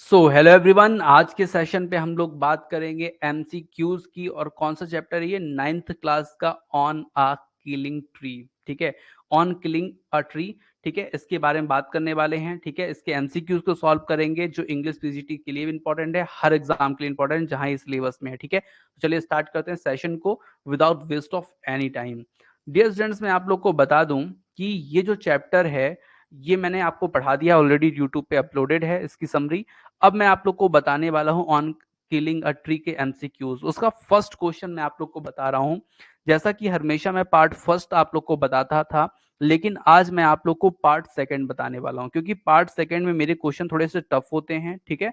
Hello everyone, आज के session पे हम लोग बात करेंगे एमसीक्यूज की। और कौन सा चैप्टर है ये? 9th क्लास का ऑन अ किलिंग ट्री। ठीक है, ऑन किलिंग अ ट्री। ठीक है, इसके बारे में बात करने वाले हैं। ठीक है, इसके एमसीक्यूज को सॉल्व करेंगे जो इंग्लिश पीजीटी के लिए भी इंपॉर्टेंट है, हर एग्जाम के लिए इंपॉर्टेंट है जहां ये सिलेबस में है। ठीक है, तो चलिए स्टार्ट करते हैं सेशन को without waste of any time. Dear students, मैं आप लोग को बता दूं कि ये जो चैप्टर है ये मैंने आपको पढ़ा दिया, ऑलरेडी यूट्यूब पे अपलोडेड है इसकी समरी। अब मैं आप लोग को बताने वाला हूं ऑन किलिंग अ ट्री के एमसीक्यूज। उसका फर्स्ट क्वेश्चन मैं आप लोग को बता रहा हूं। जैसा कि हमेशा मैं पार्ट फर्स्ट आप लोग को बताता था, लेकिन आज मैं आप लोग को पार्ट सेकंड बताने वाला हूं, क्योंकि पार्ट सेकंड में मेरे क्वेश्चन थोड़े से टफ होते हैं। ठीक है,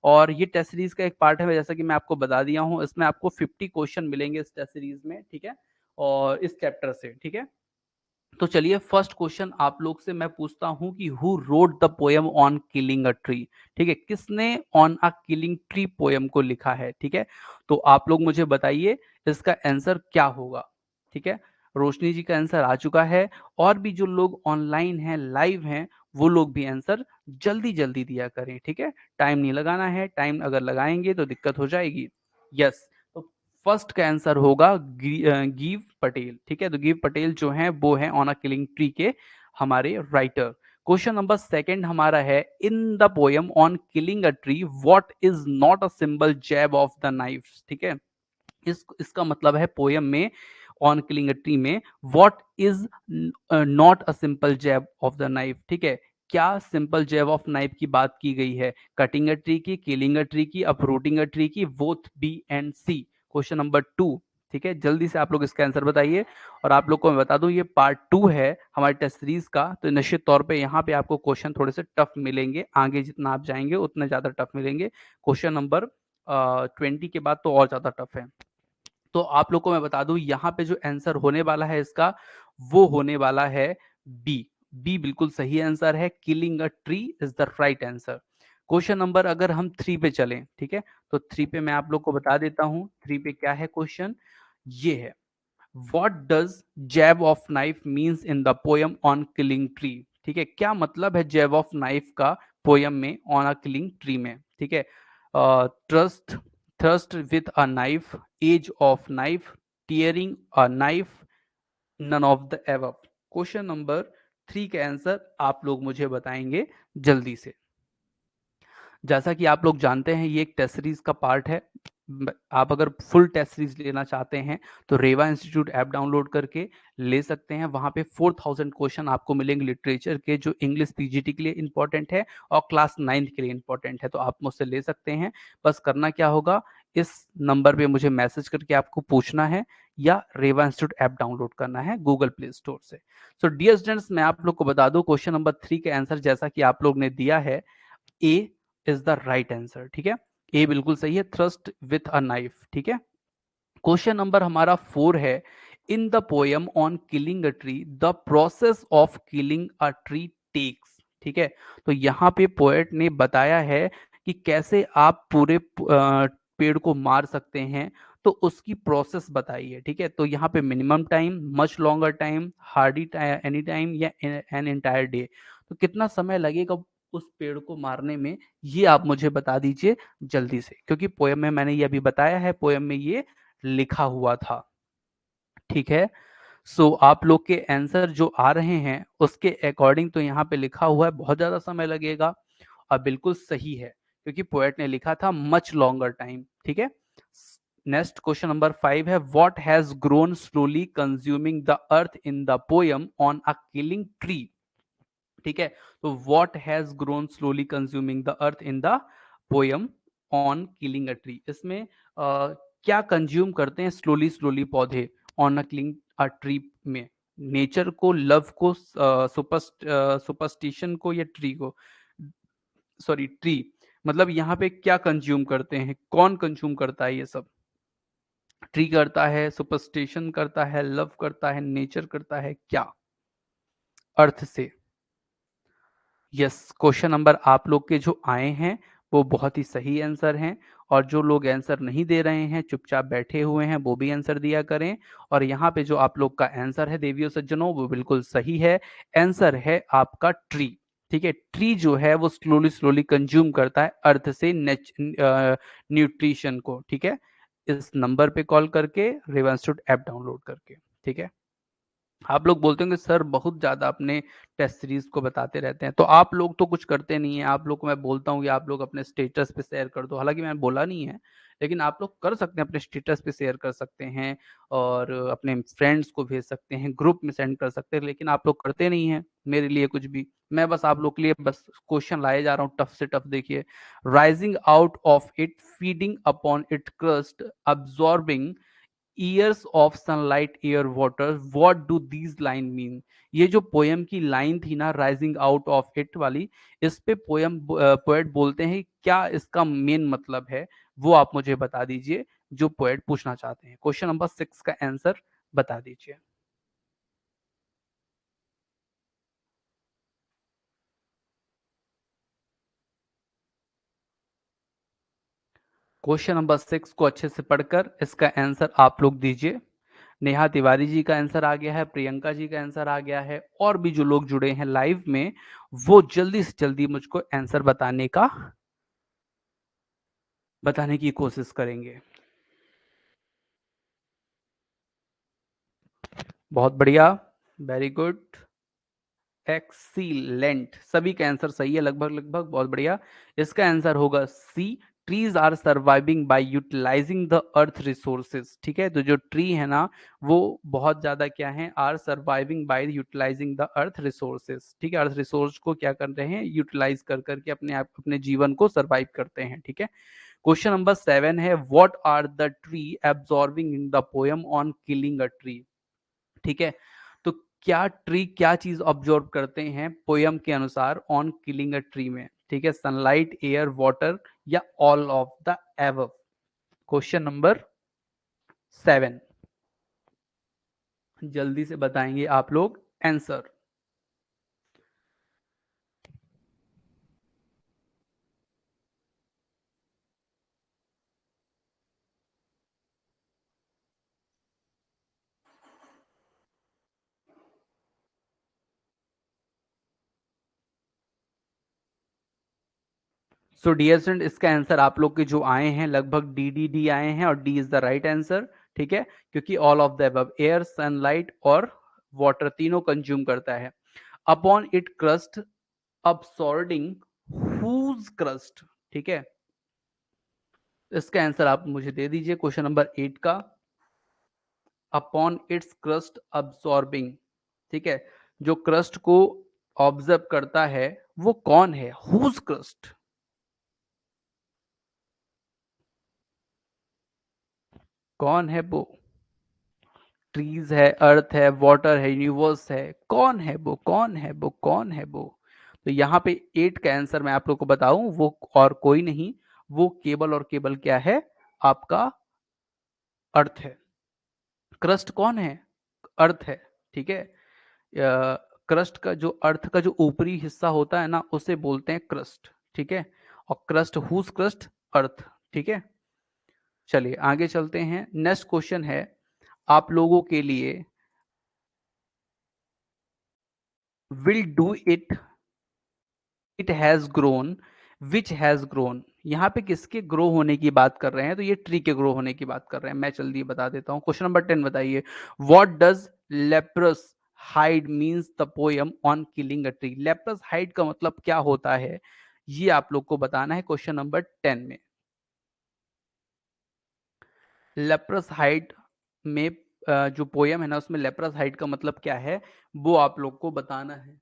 और ये टेस्ट सीरीज का एक पार्ट है, जैसा कि मैं आपको बता दिया हूं। इसमें आपको 50 क्वेश्चन मिलेंगे इस टेस्ट सीरीज में। ठीक है, और इस चैप्टर से। ठीक है, तो चलिए फर्स्ट क्वेश्चन आप लोग से मैं पूछता हूं कि who wrote the poem on killing a tree. ठीक है, किसने on a killing tree poem को लिखा है? ठीक है, तो आप लोग मुझे बताइए इसका आंसर क्या होगा। ठीक है, रोशनी जी का आंसर आ चुका है। और भी जो लोग ऑनलाइन हैं, लाइव हैं, वो लोग भी आंसर जल्दी जल्दी दिया करें। ठीक है, टाइम नहीं लगाना है, टाइम अगर लगाएंगे तो दिक्कत हो जाएगी। यस, तो फर्स्ट का आंसर होगा गीव पटेल। ठीक है, तो गीव पटेल जो है वो है ऑन अ किलिंग ट्री के हमारे राइटर। क्वेश्चन नंबर सेकंड हमारा है, in the poem on killing a tree what is not a symbol jab of the knife. ठीक है, इसका मतलब है पोयम में ऑन किलिंग अ ट्री में what is not a simple jab of the knife. ठीक है, क्या सिंपल जैब ऑफ नाइफ की बात की गई है? कटिंग अ ट्री की, किलिंग अ ट्री की, अपरूटिंग अ ट्री की, both B and C. Question number 2। ठीक है, जल्दी से आप लोग इसका आंसर बताइए। और आप लोग को मैं बता दूं ये पार्ट 2 है हमारे टेस्ट सीरीज का, तो निश्चित तौर पे यहाँ पे आपको क्वेश्चन थोड़े से टफ मिलेंगे। आगे जितना आप जाएंगे उतने ज्यादा टफ मिलेंगे। क्वेश्चन नंबर 20 के बाद तो और ज्यादा टफ है। तो आप लोग को मैं बता दूं यहाँ पे जो आंसर होने वाला है इसका, वो होने वाला है बी। बी बिल्कुल सही आंसर है, killing a tree is the right answer. Question number अगर हम 3 पे चलें, ठीक है, तो 3 पे मैं आप लोग को बता देता हूं 3 पे क्या है क्वेश्चन। ये है, what does jab of knife means in the poem on killing tree. ठीक है, क्या मतलब है जैब ऑफ नाइफ का पोयम में ऑन अ किलिंग ट्री में? ठीक है, trust thrust with a knife, edge of knife, tearing a knife, none of the above. Question number 3 का आंसर आप लोग मुझे बताएंगे जल्दी से। जैसा कि आप लोग जानते हैं ये एक टेस्ट सीरीज का पार्ट है। आप अगर फुल टेस्ट सीरीज लेना चाहते हैं तो रेवा इंस्टीट्यूट ऐप डाउनलोड करके ले सकते हैं। वहां पे 4000 क्वेश्चन आपको मिलेंगे लिटरेचर के, जो इंग्लिश पीजीटी के लिए इंपॉर्टेंट है और क्लास 9th के लिए इंपॉर्टेंट है। तो आप मुझसे ले सकते हैं। बस करना क्या होगा, इस नंबर पे मुझे मैसेज करके आपको पूछना है या रेवा इंस्टीट्यूट ऐप डाउनलोड करना है गूगल प्ले स्टोर से। सो डियर स्टूडेंट्स, मैं आप लोग को बता दूं क्वेश्चन नंबर 3 का आंसर जैसा कि आप लोग ने दिया है, ए इज द राइट आंसर। ठीक है, ए बिल्कुल सही है, थ्रस्ट विथ अ नाइफ। ठीक है, क्वेश्चन नंबर हमारा 4 है, in the poem on killing a tree the process of killing a tree takes. ठीक है, तो यहाँ पे पोएट ने बताया है कि कैसे आप पूरे पेड़ को मार सकते हैं, तो उसकी प्रोसेस बताइए। ठीक है, तो यहाँ पे minimum time, much longer time, Hardy any time या एन एंटायर डे। तो कितना समय लगेगा उस पेड़ को मारने में, ये आप मुझे बता दीजिए जल्दी से, क्योंकि पोयम में मैंने ये अभी बताया है, पोयम में ये लिखा हुआ था। ठीक है, सो आप लोग के आंसर जो आ रहे हैं उसके अकॉर्डिंग तो यहाँ पे लिखा हुआ है बहुत ज्यादा समय लगेगा, और बिल्कुल सही है, क्योंकि पोएट ने लिखा था मच लॉन्गर टाइम। ठीक है, नेक्स्ट क्वेश्चन नंबर 5 है, what has grown slowly consuming the earth in the poem on a killing tree. ठीक है, तो what has grown slowly consuming the earth in the poem on killing a tree, इसमें क्या consume करते हैं slowly slowly पौधे on a killing a tree में? Nature को, लव को, सुपरस्टिशन को, या ट्री को? Sorry, tree. मतलब यहाँ पे क्या कंज्यूम करते हैं, कौन कंज्यूम करता है ये सब? ट्री करता है, सुपरस्टिशन करता है, लव करता है, नेचर करता है, क्या? अर्थ से। यस, क्वेश्चन नंबर आप लोग के जो आए हैं वो बहुत ही सही आंसर हैं। और जो लोग आंसर नहीं दे रहे हैं, चुपचाप बैठे हुए हैं, वो भी आंसर दिया करें। और यहाँ पे जो आप लोग का आंसर है देवियों सज्जनों, वो बिल्कुल सही है। आंसर है आपका ट्री। ठीक है, ट्री जो है वो स्लोली स्लोली कंज्यूम करता है अर्थ से न्यूट्रिशन को। ठीक है, इस नंबर पे कॉल करके रिवांशुट ऐप डाउनलोड करके। ठीक है, आप लोग बोलते होंगे सर बहुत ज्यादा अपने टेस्ट सीरीज को बताते रहते हैं, तो आप लोग तो कुछ करते नहीं है। आप लोग को मैं बोलता हूँ कि आप लोग अपने स्टेटस पे शेयर कर दो, हालांकि मैंने बोला नहीं है, लेकिन आप लोग कर सकते हैं, अपने स्टेटस पे शेयर कर सकते हैं और अपने फ्रेंड्स को भेज सकते हैं, ग्रुप में सेंड कर सकते हैं, लेकिन आप लोग करते नहीं है मेरे लिए कुछ भी। मैं बस आप लोग के लिए बस क्वेश्चन लाए जा रहा हूँ टफ से टफ। देखिए, rising out of it, feeding upon it crust, absorbing years of sunlight air water, what do these line mean. ये जो पोयम की लाइन थी ना, राइजिंग आउट ऑफ इट वाली, इस पे पोएट बोलते हैं क्या इसका मेन मतलब है, वो आप मुझे बता दीजिए, जो पोएट पूछना चाहते हैं। क्वेश्चन नंबर 6 का आंसर बता दीजिए। क्वेश्चन नंबर 6 को अच्छे से पढ़कर इसका आंसर आप लोग दीजिए। नेहा तिवारी जी का आंसर आ गया है, प्रियंका जी का आंसर आ गया है, और भी जो लोग जुड़े हैं लाइव में वो जल्दी से जल्दी मुझको आंसर बताने की कोशिश करेंगे। बहुत बढ़िया, वेरी गुड, एक्सीलेंट, सभी का आंसर सही है लगभग लगभग, बहुत बढ़िया। इसका आंसर होगा C, trees are surviving by utilising the earth resources. ठीक है, तो जो ट्री है ना वो बहुत ज्यादा क्या है, are surviving by utilising the earth resources. ठीक है, अर्थ रिसोर्स को क्या कर रहे हैं, यूटिलाइज कर करके अपने आप अपने जीवन को सर्वाइव करते हैं। ठीक है, क्वेश्चन नंबर 7 है, what are the tree absorbing in the poem on killing a tree. ठीक है, तो क्या ट्री क्या चीज ऑब्जॉर्व करते हैं पोयम के अनुसार ऑन किलिंग अ ट्री में। ठीक है, सनलाइट, एयर, वाटर, या all of the above. Question number 7, जल्दी से बताएंगे आप लोग आंसर। सो डियर स्टूडेंट, इसका आंसर आप लोग के जो आए हैं लगभग डी डी डी आए हैं, और D is the right answer. ठीक है, क्योंकि all of the above, air, sunlight और वाटर तीनों कंज्यूम करता है। Upon it crust, absorbing whose crust। ठीक है, इसका आंसर आप मुझे दे दीजिए क्वेश्चन नंबर 8 का। Upon its crust absorbing. ठीक है, जो क्रस्ट को ऑब्जर्व करता है वो कौन है, हुज क्रस्ट, कौन है वो। ट्रीज है, अर्थ है, वाटर है, यूनिवर्स है, कौन है वो, कौन है वो, कौन है वो। तो यहाँ पे 8 का आंसर मैं आप लोग को बताऊं, वो और कोई नहीं, वो केवल और केवल क्या है, आपका अर्थ है। क्रस्ट कौन है, अर्थ है। ठीक है, क्रस्ट का जो अर्थ का जो ऊपरी हिस्सा होता है ना उसे बोलते हैं क्रस्ट। ठीक है, और क्रस्ट, हुज क्रस्ट, अर्थ। ठीक है, चलिए आगे चलते हैं। नेक्स्ट क्वेश्चन है आप लोगों के लिए, will do it, it has grown, which has grown. यहाँ पे किसके ग्रो होने की बात कर रहे हैं, तो ये ट्री के ग्रो होने की बात कर रहे हैं। मैं जल्दी बता देता हूँ, क्वेश्चन नंबर 10 बताइए, what does leprous hide means the poem on killing a tree. Leprous hide का मतलब क्या होता है, ये आप लोग को बताना है क्वेश्चन नंबर 10 में। लेप्रस हाइड में जो पोयम है ना उसमें लेप्रस हाइड का मतलब क्या है, वो आप लोग को बताना है।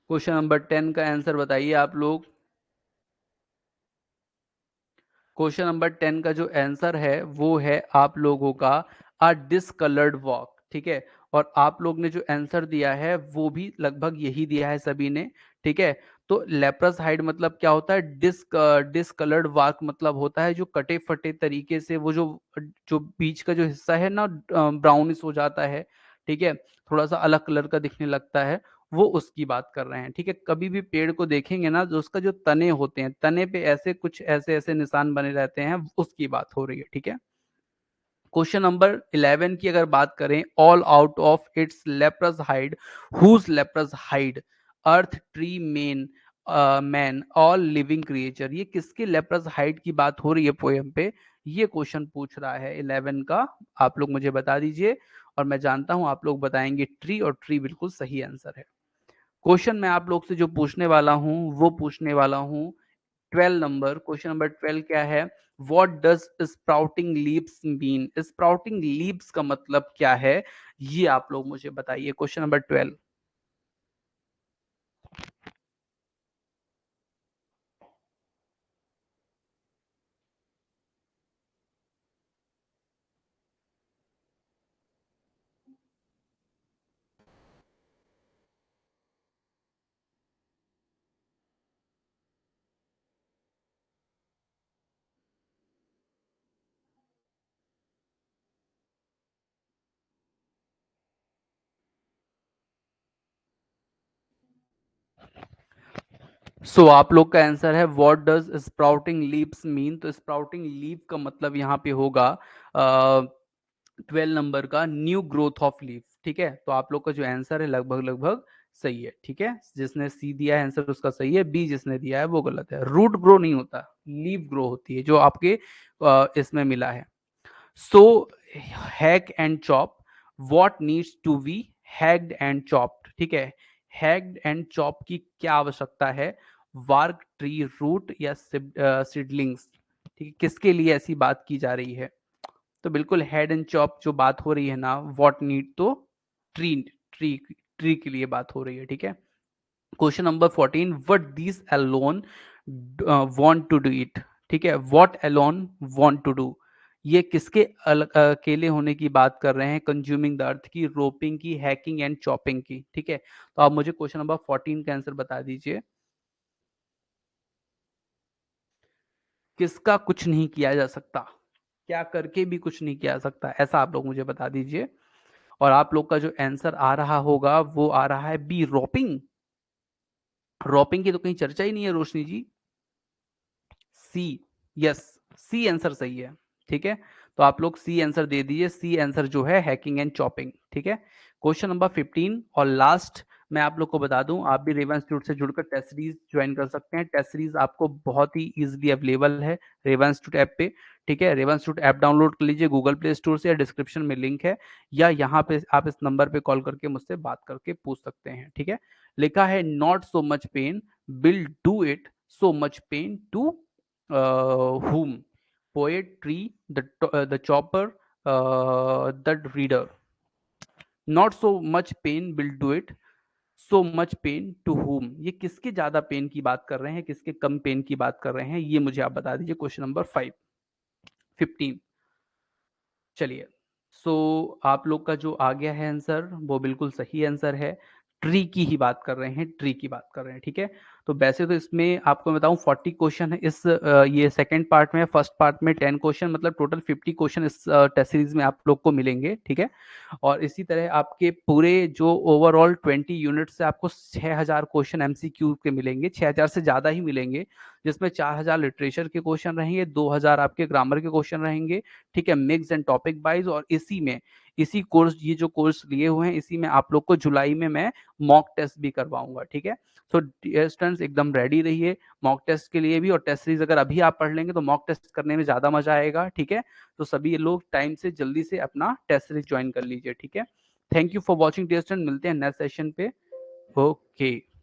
क्वेश्चन नंबर 10 का आंसर बताइए आप लोग। क्वेश्चन नंबर 10 का जो आंसर है वो है आप लोगों का अ डिसकलर्ड वॉक। ठीक है, और आप लोग ने जो आंसर दिया है वो भी लगभग यही दिया है सभी ने। ठीक है, तो लेप्रस हाइड मतलब क्या होता है, डिसकलर्ड वॉक मतलब होता है जो कटे फटे तरीके से, वो जो जो बीच का जो हिस्सा है ना ब्राउनिश हो जाता है। ठीक है, थोड़ा सा अलग कलर का दिखने लगता है, वो उसकी बात कर रहे हैं। ठीक है, कभी भी पेड़ को देखेंगे ना, जो उसका जो तने होते हैं, तने पे ऐसे कुछ ऐसे ऐसे निशान बने रहते हैं, उसकी बात हो रही है। ठीक है, क्वेश्चन नंबर 11 की अगर बात करें, all out of its leprous hide, whose leprous hide, earth tree men man all living creature, ये किसके लेप्रस हाइड की बात हो रही है पोएम पे, ये क्वेश्चन पूछ रहा है 11 का। आप लोग मुझे बता दीजिए, और मैं जानता हूं आप लोग बताएंगे ट्री, और ट्री बिल्कुल सही आंसर है। क्वेश्चन मैं आप लोग से जो पूछने वाला हूं वो पूछने वाला हूं 12 नंबर। क्वेश्चन नंबर 12 क्या है? What does sprouting leaves mean? Sprouting leaves का मतलब क्या है, ये आप लोग मुझे बताइए। Question number 12। आप लोग का आंसर है what does sprouting leaves mean. तो स्प्राउटिंग लीव का मतलब यहाँ पे होगा 12 नंबर का न्यू ग्रोथ ऑफ लीफ। ठीक है, तो आप लोग का जो आंसर है लगभग लगभग सही है। ठीक है, जिसने सी दिया है आंसर उसका सही है, बी जिसने दिया है वो गलत है। रूट ग्रो नहीं होता, लीफ ग्रो होती है जो आपके इसमें मिला है। So hack and chop, what needs to be hacked and chopped. ठीक है, हैक्ड एंड चॉप की क्या आवश्यकता है? वार्क ट्री रूट या सीडलिंग्स? ठीक है, किसके लिए ऐसी बात की जा रही है? तो बिल्कुल हेड एंड चॉप जो बात हो रही है ना, व्हाट नीड, तो ट्री, ट्री ट्री के लिए बात हो रही है। ठीक है, question number 14, what this alone want to do it. ठीक है, what alone want to do, ये किसके अकेले होने की बात कर रहे हैं? कंज्यूमिंग द अर्थ की, रोपिंग की, हैकिंग एंड चॉपिंग की। ठीक है, तो आप मुझे क्वेश्चन नंबर 14 का आंसर बता दीजिए। किसका कुछ नहीं किया जा सकता? क्या करके भी कुछ नहीं किया जा सकता, ऐसा आप लोग मुझे बता दीजिए। और आप लोग का जो आंसर आ रहा होगा वो आ रहा है बी, रॉपिंग। रॉपिंग की तो कहीं चर्चा ही नहीं है रोशनी जी। सी, यस, सी आंसर सही है। ठीक है, तो आप लोग सी आंसर दे दीजिए। सी आंसर जो है हैकिंग एंड चॉपिंग। ठीक है, क्वेश्चन नंबर 15 और लास्ट, मैं आप लोग को बता दूं, आप भी रेवन इंस्टीट्यूट से जुड़कर टेस्ट सीरीज ज्वाइन कर सकते हैं। टेस्ट सीरीज आपको बहुत ही इजीली अवेलेबल है रेवन इंस्टीट्यूट ऐप पे। ठीक है, रेवन इंस्टीट्यूट ऐप डाउनलोड कर लीजिए गूगल प्ले स्टोर से, या डिस्क्रिप्शन में लिंक है, या यहाँ पे आप इस नंबर पे कॉल करके मुझसे बात करके पूछ सकते हैं। ठीक है, लिखा है not so much pain will do it, so much pain to whom? Poet, tree, the chopper, the reader. Not so much pain will do it, so much pain to whom? ये किसके ज्यादा पेन की बात कर रहे हैं, किसके कम pen की बात कर रहे हैं, ये मुझे आप बता दीजिए। Question number 15। चलिए, आप लोग का जो आ गया है आंसर वो बिल्कुल सही आंसर है। ट्री की ही बात कर रहे हैं, ट्री की बात कर रहे हैं। ठीक है, तो वैसे तो इसमें आपको मैं बताऊं 40 क्वेश्चन है इस ये सेकंड पार्ट में। फर्स्ट पार्ट में 10 क्वेश्चन, मतलब टोटल 50 क्वेश्चन इस टेस्ट सीरीज में आप लोग को मिलेंगे। ठीक है, और इसी तरह आपके पूरे जो ओवरऑल 20 यूनिट से आपको 6000 क्वेश्चन एमसीक्यू के मिलेंगे, 6000 से ज्यादा ही मिलेंगे, जिसमें 4000 लिटरेचर के क्वेश्चन रहेंगे, 2000 आपके ग्रामर के क्वेश्चन रहेंगे। ठीक है, मिक्स एंड टॉपिक वाइज। और इसी में, इसी कोर्स, ये जो कोर्स लिए हुए हैं, इसी में आप लोग को जुलाई में मैं मॉक टेस्ट भी करवाऊंगा। ठीक है, तो स्टूडेंट्स एकदम रेडी रहिए मॉक टेस्ट के लिए भी। और टेस्ट सीरीज अगर अभी आप पढ़ लेंगे तो मॉक टेस्ट करने में ज्यादा मजा आएगा। ठीक है, तो सभी लोग टाइम से जल्दी से अपना टेस्ट सीरीज ज्वाइन कर लीजिए। ठीक है, thank you for watching dear student, मिलते हैं नेक्स्ट सेशन पे। ओके।